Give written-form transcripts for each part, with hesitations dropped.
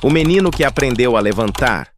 O menino que aprendeu a levantar.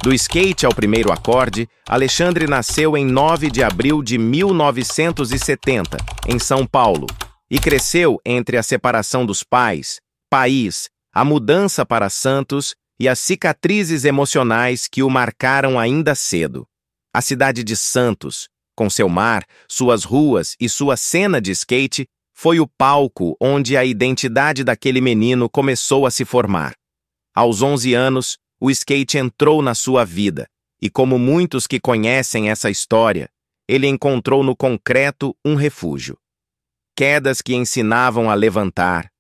Do skate ao primeiro acorde, Alexandre nasceu em 9 de abril de 1970, em São Paulo, e cresceu entre a separação dos pais, país, a mudança para Santos e as cicatrizes emocionais que o marcaram ainda cedo. A cidade de Santos, com seu mar, suas ruas e sua cena de skate, foi o palco onde a identidade daquele menino começou a se formar. Aos 11 anos, o skate entrou na sua vida, e como muitos que conhecem essa história, ele encontrou no concreto um refúgio. Quedas que ensinavam a levantar,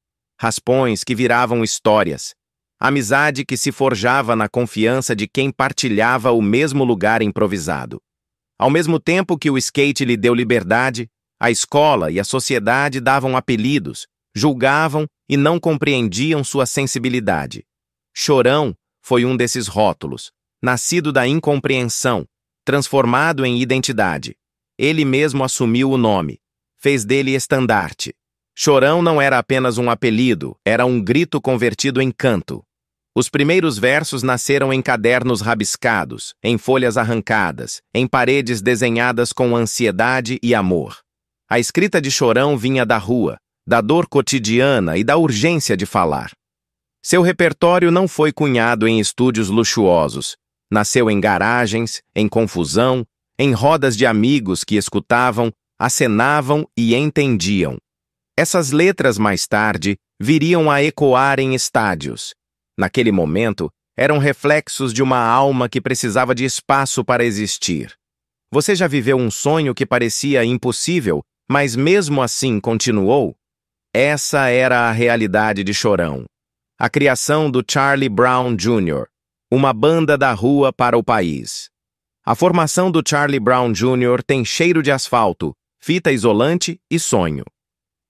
raspões que viravam histórias, amizade que se forjava na confiança de quem partilhava o mesmo lugar improvisado. Ao mesmo tempo que o skate lhe deu liberdade, a escola e a sociedade davam apelidos, julgavam e não compreendiam sua sensibilidade. Chorão foi um desses rótulos, nascido da incompreensão, transformado em identidade. Ele mesmo assumiu o nome, fez dele estandarte. Chorão não era apenas um apelido, era um grito convertido em canto. Os primeiros versos nasceram em cadernos rabiscados, em folhas arrancadas, em paredes desenhadas com ansiedade e amor. A escrita de Chorão vinha da rua, da dor cotidiana e da urgência de falar. Seu repertório não foi cunhado em estúdios luxuosos. Nasceu em garagens, em confusão, em rodas de amigos que escutavam, acenavam e entendiam. Essas letras, mais tarde, viriam a ecoar em estádios. Naquele momento, eram reflexos de uma alma que precisava de espaço para existir. Você já viveu um sonho que parecia impossível, mas mesmo assim continuou? Essa era a realidade de Chorão. A criação do Charlie Brown Jr., uma banda da rua para o país. A formação do Charlie Brown Jr. tem cheiro de asfalto, fita isolante e sonho.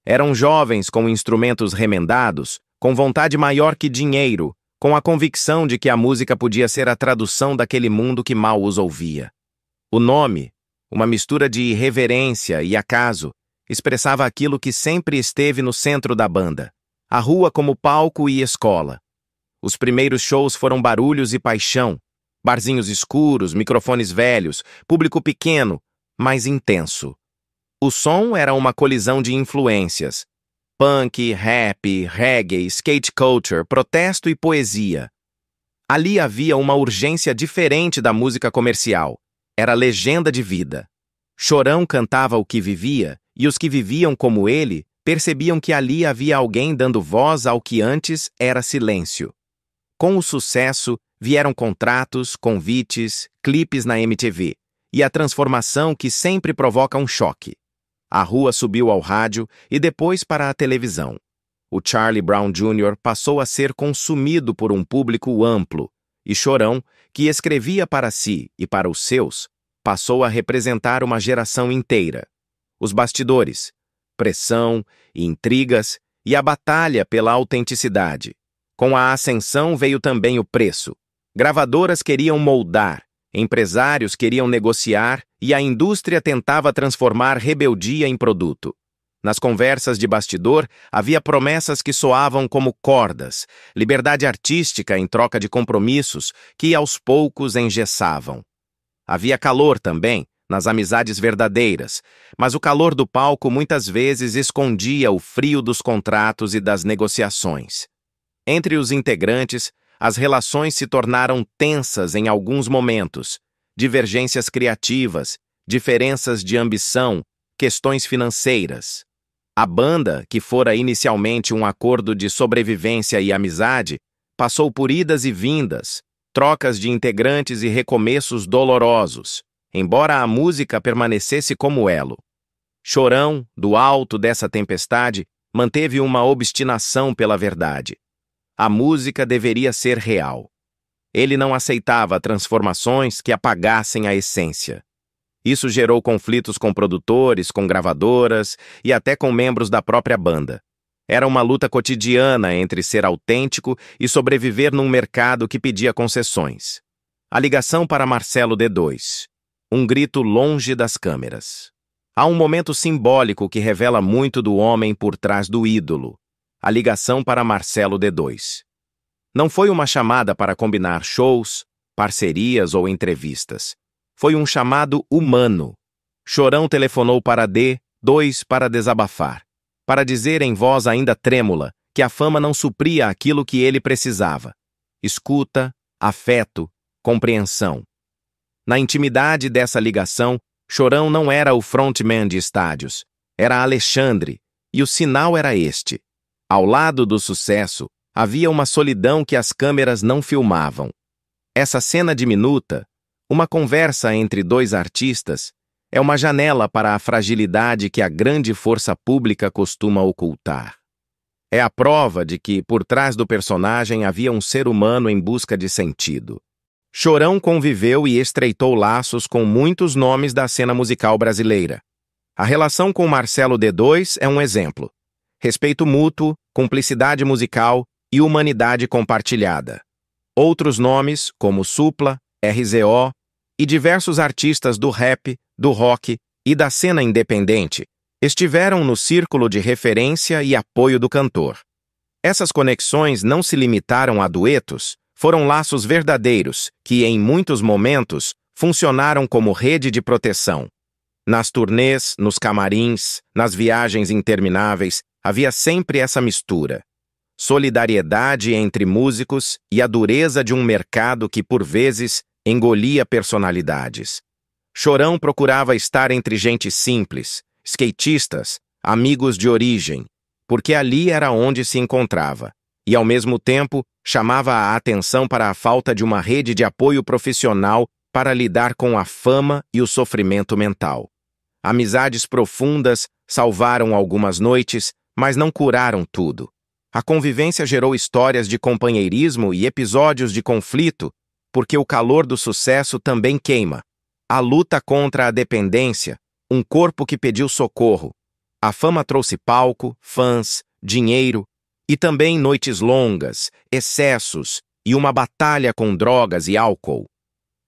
Eram jovens com instrumentos remendados, com vontade maior que dinheiro, com a convicção de que a música podia ser a tradução daquele mundo que mal os ouvia. O nome, uma mistura de irreverência e acaso, expressava aquilo que sempre esteve no centro da banda. A rua como palco e escola. Os primeiros shows foram barulhos e paixão, barzinhos escuros, microfones velhos, público pequeno, mas intenso. O som era uma colisão de influências. Punk, rap, reggae, skate culture, protesto e poesia. Ali havia uma urgência diferente da música comercial. Era legenda de vida. Chorão cantava o que vivia, e os que viviam como ele percebiam que ali havia alguém dando voz ao que antes era silêncio. Com o sucesso, vieram contratos, convites, clipes na MTV, e a transformação que sempre provoca um choque. A rua subiu ao rádio e depois para a televisão. O Charlie Brown Jr. passou a ser consumido por um público amplo, e Chorão, que escrevia para si e para os seus, passou a representar uma geração inteira. Os bastidores, pressão, intrigas e a batalha pela autenticidade. Com a ascensão veio também o preço. Gravadoras queriam moldar, empresários queriam negociar e a indústria tentava transformar rebeldia em produto. Nas conversas de bastidor, havia promessas que soavam como cordas, liberdade artística em troca de compromissos que aos poucos engessavam. Havia calor também, nas amizades verdadeiras, mas o calor do palco muitas vezes escondia o frio dos contratos e das negociações. Entre os integrantes, as relações se tornaram tensas em alguns momentos, divergências criativas, diferenças de ambição, questões financeiras. A banda, que fora inicialmente um acordo de sobrevivência e amizade, passou por idas e vindas, trocas de integrantes e recomeços dolorosos, embora a música permanecesse como elo. Chorão, do alto dessa tempestade, manteve uma obstinação pela verdade. A música deveria ser real. Ele não aceitava transformações que apagassem a essência. Isso gerou conflitos com produtores, com gravadoras e até com membros da própria banda. Era uma luta cotidiana entre ser autêntico e sobreviver num mercado que pedia concessões. A ligação para Marcelo D2. Um grito longe das câmeras. Há um momento simbólico que revela muito do homem por trás do ídolo. A ligação para Marcelo D2. Não foi uma chamada para combinar shows, parcerias ou entrevistas. Foi um chamado humano. Chorão telefonou para D2 para desabafar, para dizer em voz ainda trêmula que a fama não supria aquilo que ele precisava. Escuta, afeto, compreensão. Na intimidade dessa ligação, Chorão não era o frontman de estádios, era Alexandre, e o sinal era este. Ao lado do sucesso, havia uma solidão que as câmeras não filmavam. Essa cena diminuta, uma conversa entre dois artistas, é uma janela para a fragilidade que a grande força pública costuma ocultar. É a prova de que, por trás do personagem, havia um ser humano em busca de sentido. Chorão conviveu e estreitou laços com muitos nomes da cena musical brasileira. A relação com Marcelo D2 é um exemplo. Respeito mútuo, cumplicidade musical e humanidade compartilhada. Outros nomes, como Supla, RZO e diversos artistas do rap, do rock e da cena independente, estiveram no círculo de referência e apoio do cantor. Essas conexões não se limitaram a duetos, foram laços verdadeiros que, em muitos momentos, funcionaram como rede de proteção. Nas turnês, nos camarins, nas viagens intermináveis, havia sempre essa mistura. Solidariedade entre músicos e a dureza de um mercado que, por vezes, engolia personalidades. Chorão procurava estar entre gente simples, skatistas, amigos de origem, porque ali era onde se encontrava, e, ao mesmo tempo, chamava a atenção para a falta de uma rede de apoio profissional para lidar com a fama e o sofrimento mental. Amizades profundas salvaram algumas noites, mas não curaram tudo. A convivência gerou histórias de companheirismo e episódios de conflito, porque o calor do sucesso também queima. A luta contra a dependência, um corpo que pediu socorro. A fama trouxe palco, fãs, dinheiro e também noites longas, excessos e uma batalha com drogas e álcool.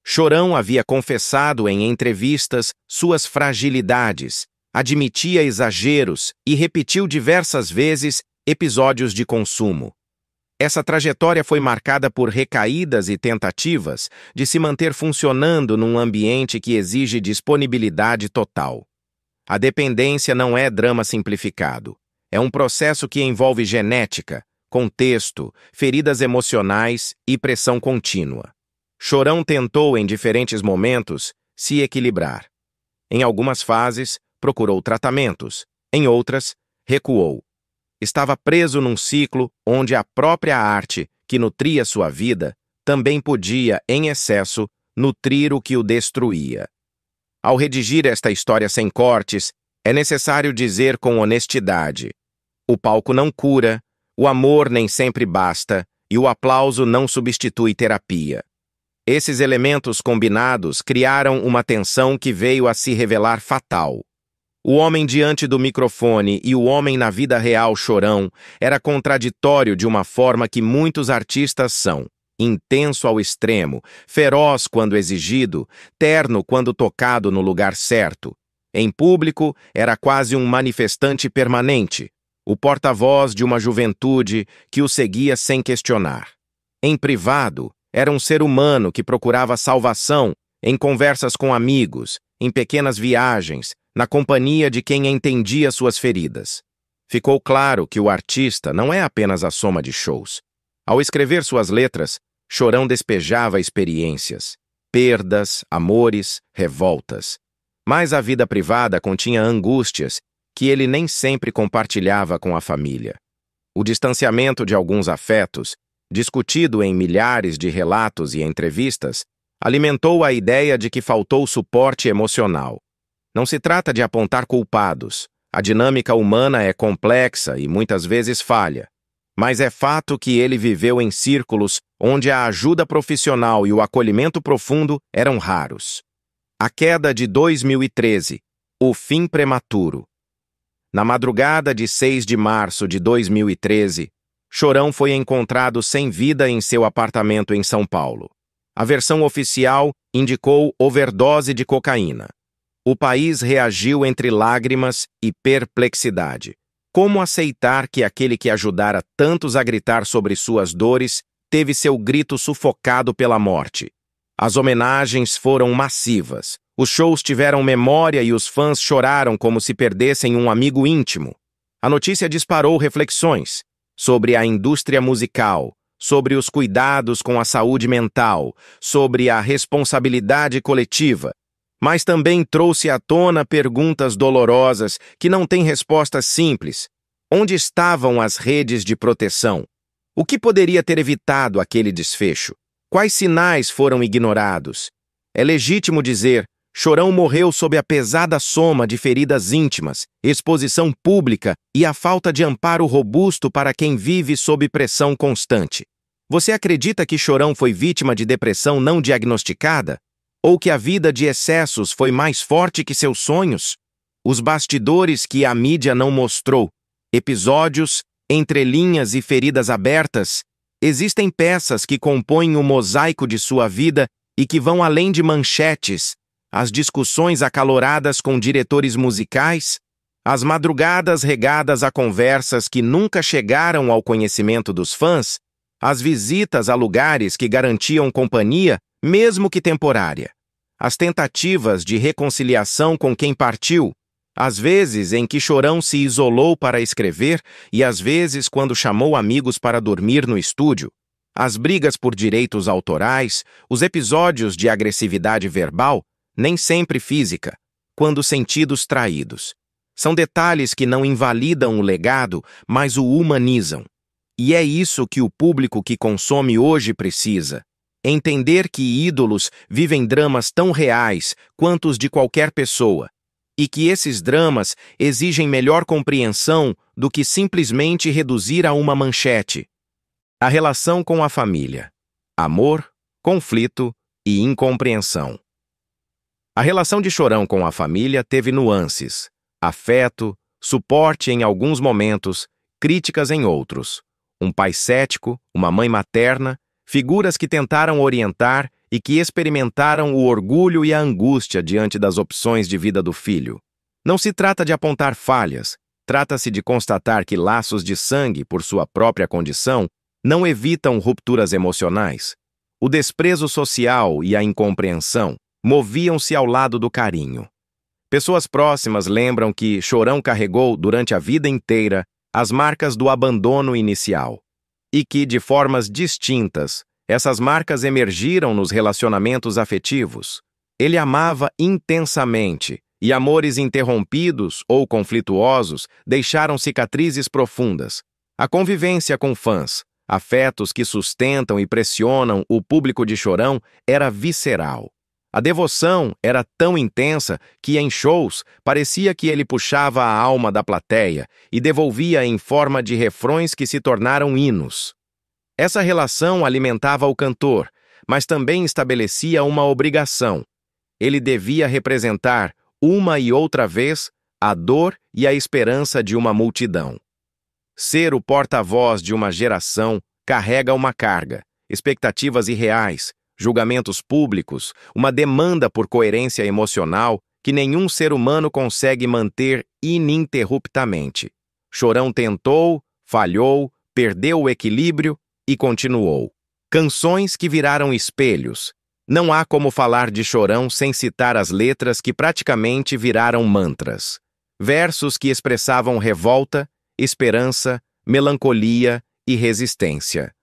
Chorão havia confessado em entrevistas suas fragilidades, admitia exageros e repetiu diversas vezes episódios de consumo. Essa trajetória foi marcada por recaídas e tentativas de se manter funcionando num ambiente que exige disponibilidade total. A dependência não é drama simplificado. É um processo que envolve genética, contexto, feridas emocionais e pressão contínua. Chorão tentou, em diferentes momentos, se equilibrar. Em algumas fases, procurou tratamentos. Em outras, recuou. Estava preso num ciclo onde a própria arte, que nutria sua vida, também podia, em excesso, nutrir o que o destruía. Ao redigir esta história sem cortes, é necessário dizer com honestidade: o palco não cura, o amor nem sempre basta e o aplauso não substitui terapia. Esses elementos combinados criaram uma tensão que veio a se revelar fatal. O homem diante do microfone e o homem na vida real Chorão era contraditório de uma forma que muitos artistas são: intenso ao extremo, feroz quando exigido, terno quando tocado no lugar certo. Em público, era quase um manifestante permanente, o porta-voz de uma juventude que o seguia sem questionar. Em privado, era um ser humano que procurava salvação em conversas com amigos, em pequenas viagens, na companhia de quem entendia suas feridas. Ficou claro que o artista não é apenas a soma de shows. Ao escrever suas letras, Chorão despejava experiências, perdas, amores, revoltas. Mas a vida privada continha angústias que ele nem sempre compartilhava com a família. O distanciamento de alguns afetos, discutido em milhares de relatos e entrevistas, alimentou a ideia de que faltou suporte emocional. Não se trata de apontar culpados. A dinâmica humana é complexa e muitas vezes falha. Mas é fato que ele viveu em círculos onde a ajuda profissional e o acolhimento profundo eram raros. A queda de 2013, o fim prematuro. Na madrugada de 6 de março de 2013, Chorão foi encontrado sem vida em seu apartamento em São Paulo. A versão oficial indicou overdose de cocaína. O país reagiu entre lágrimas e perplexidade. Como aceitar que aquele que ajudara tantos a gritar sobre suas dores teve seu grito sufocado pela morte. As homenagens foram massivas. Os shows tiveram memória e os fãs choraram como se perdessem um amigo íntimo. A notícia disparou reflexões sobre a indústria musical, sobre os cuidados com a saúde mental, sobre a responsabilidade coletiva, mas também trouxe à tona perguntas dolorosas que não têm respostas simples. Onde estavam as redes de proteção? O que poderia ter evitado aquele desfecho? Quais sinais foram ignorados? É legítimo dizer, Chorão morreu sob a pesada soma de feridas íntimas, exposição pública e a falta de amparo robusto para quem vive sob pressão constante. Você acredita que Chorão foi vítima de depressão não diagnosticada? Ou que a vida de excessos foi mais forte que seus sonhos? Os bastidores que a mídia não mostrou, episódios, entrelinhas e feridas abertas, existem peças que compõem o mosaico de sua vida e que vão além de manchetes, as discussões acaloradas com diretores musicais, as madrugadas regadas a conversas que nunca chegaram ao conhecimento dos fãs, as visitas a lugares que garantiam companhia, mesmo que temporária, as tentativas de reconciliação com quem partiu, as vezes em que Chorão se isolou para escrever e às vezes quando chamou amigos para dormir no estúdio, as brigas por direitos autorais, os episódios de agressividade verbal, nem sempre física, quando sentidos traídos. São detalhes que não invalidam o legado, mas o humanizam. E é isso que o público que consome hoje precisa. Entender que ídolos vivem dramas tão reais quanto os de qualquer pessoa, e que esses dramas exigem melhor compreensão do que simplesmente reduzir a uma manchete. A relação com a família. Amor, conflito e incompreensão. A relação de Chorão com a família teve nuances, afeto, suporte em alguns momentos, críticas em outros. Um pai cético, uma mãe materna, figuras que tentaram orientar e que experimentaram o orgulho e a angústia diante das opções de vida do filho. Não se trata de apontar falhas, trata-se de constatar que laços de sangue, por sua própria condição, não evitam rupturas emocionais. O desprezo social e a incompreensão moviam-se ao lado do carinho. Pessoas próximas lembram que Chorão carregou, durante a vida inteira, as marcas do abandono inicial. E que, de formas distintas, essas marcas emergiram nos relacionamentos afetivos. Ele amava intensamente, e amores interrompidos ou conflituosos deixaram cicatrizes profundas. A convivência com fãs, afetos que sustentam e pressionam o público de Chorão, era visceral. A devoção era tão intensa que, em shows, parecia que ele puxava a alma da plateia e devolvia em forma de refrões que se tornaram hinos. Essa relação alimentava o cantor, mas também estabelecia uma obrigação. Ele devia representar, uma e outra vez, a dor e a esperança de uma multidão. Ser o porta-voz de uma geração carrega uma carga, expectativas irreais, julgamentos públicos, uma demanda por coerência emocional que nenhum ser humano consegue manter ininterruptamente. Chorão tentou, falhou, perdeu o equilíbrio e continuou. Canções que viraram espelhos. Não há como falar de Chorão sem citar as letras que praticamente viraram mantras. Versos que expressavam revolta, esperança, melancolia e resistência.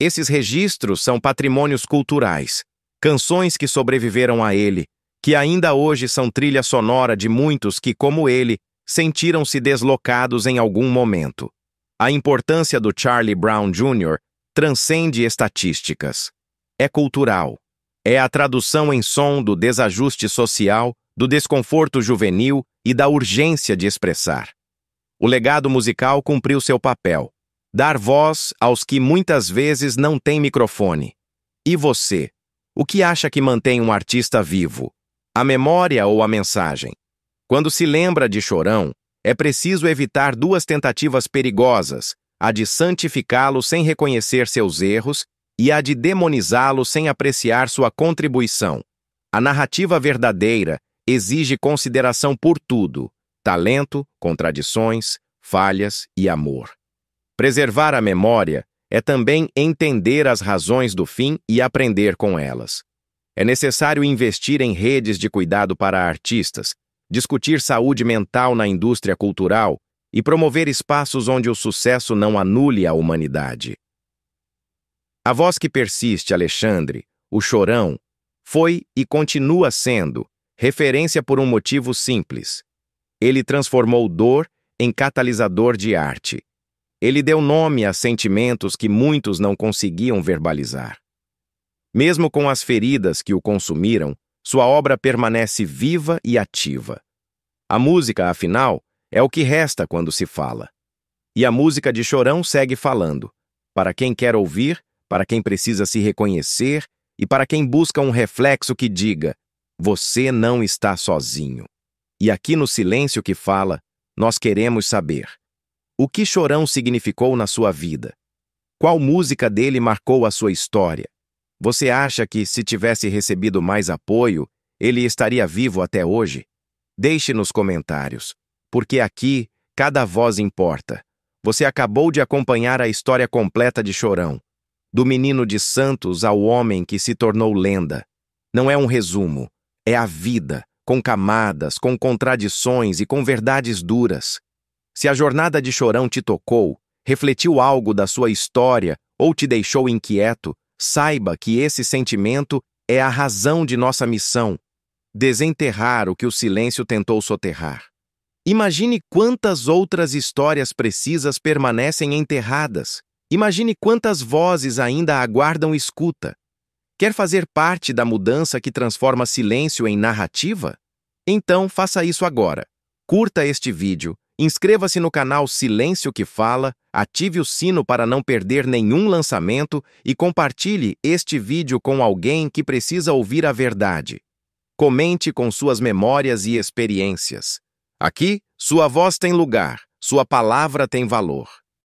Esses registros são patrimônios culturais, canções que sobreviveram a ele, que ainda hoje são trilha sonora de muitos que, como ele, sentiram-se deslocados em algum momento. A importância do Charlie Brown Jr. transcende estatísticas. É cultural. É a tradução em som do desajuste social, do desconforto juvenil e da urgência de expressar. O legado musical cumpriu seu papel. Dar voz aos que muitas vezes não têm microfone. E você? O que acha que mantém um artista vivo? A memória ou a mensagem? Quando se lembra de Chorão, é preciso evitar duas tentativas perigosas, a de santificá-lo sem reconhecer seus erros e a de demonizá-lo sem apreciar sua contribuição. A narrativa verdadeira exige consideração por tudo: talento, contradições, falhas e amor. Preservar a memória é também entender as razões do fim e aprender com elas. É necessário investir em redes de cuidado para artistas, discutir saúde mental na indústria cultural e promover espaços onde o sucesso não anule a humanidade. A voz que persiste, Alexandre, o Chorão, foi e continua sendo referência por um motivo simples. Ele transformou dor em catalisador de arte. Ele deu nome a sentimentos que muitos não conseguiam verbalizar. Mesmo com as feridas que o consumiram, sua obra permanece viva e ativa. A música, afinal, é o que resta quando se fala. E a música de Chorão segue falando, para quem quer ouvir, para quem precisa se reconhecer e para quem busca um reflexo que diga: você não está sozinho. E aqui no Silêncio que Fala, nós queremos saber: o que Chorão significou na sua vida? Qual música dele marcou a sua história? Você acha que, se tivesse recebido mais apoio, ele estaria vivo até hoje? Deixe nos comentários, porque aqui cada voz importa. Você acabou de acompanhar a história completa de Chorão, do menino de Santos ao homem que se tornou lenda. Não é um resumo, é a vida, com camadas, com contradições e com verdades duras. Se a jornada de Chorão te tocou, refletiu algo da sua história ou te deixou inquieto, saiba que esse sentimento é a razão de nossa missão: desenterrar o que o silêncio tentou soterrar. Imagine quantas outras histórias precisas permanecem enterradas. Imagine quantas vozes ainda aguardam escuta. Quer fazer parte da mudança que transforma silêncio em narrativa? Então faça isso agora. Curta este vídeo, inscreva-se no canal Silêncio que Fala, ative o sino para não perder nenhum lançamento e compartilhe este vídeo com alguém que precisa ouvir a verdade. Comente com suas memórias e experiências. Aqui, sua voz tem lugar, sua palavra tem valor.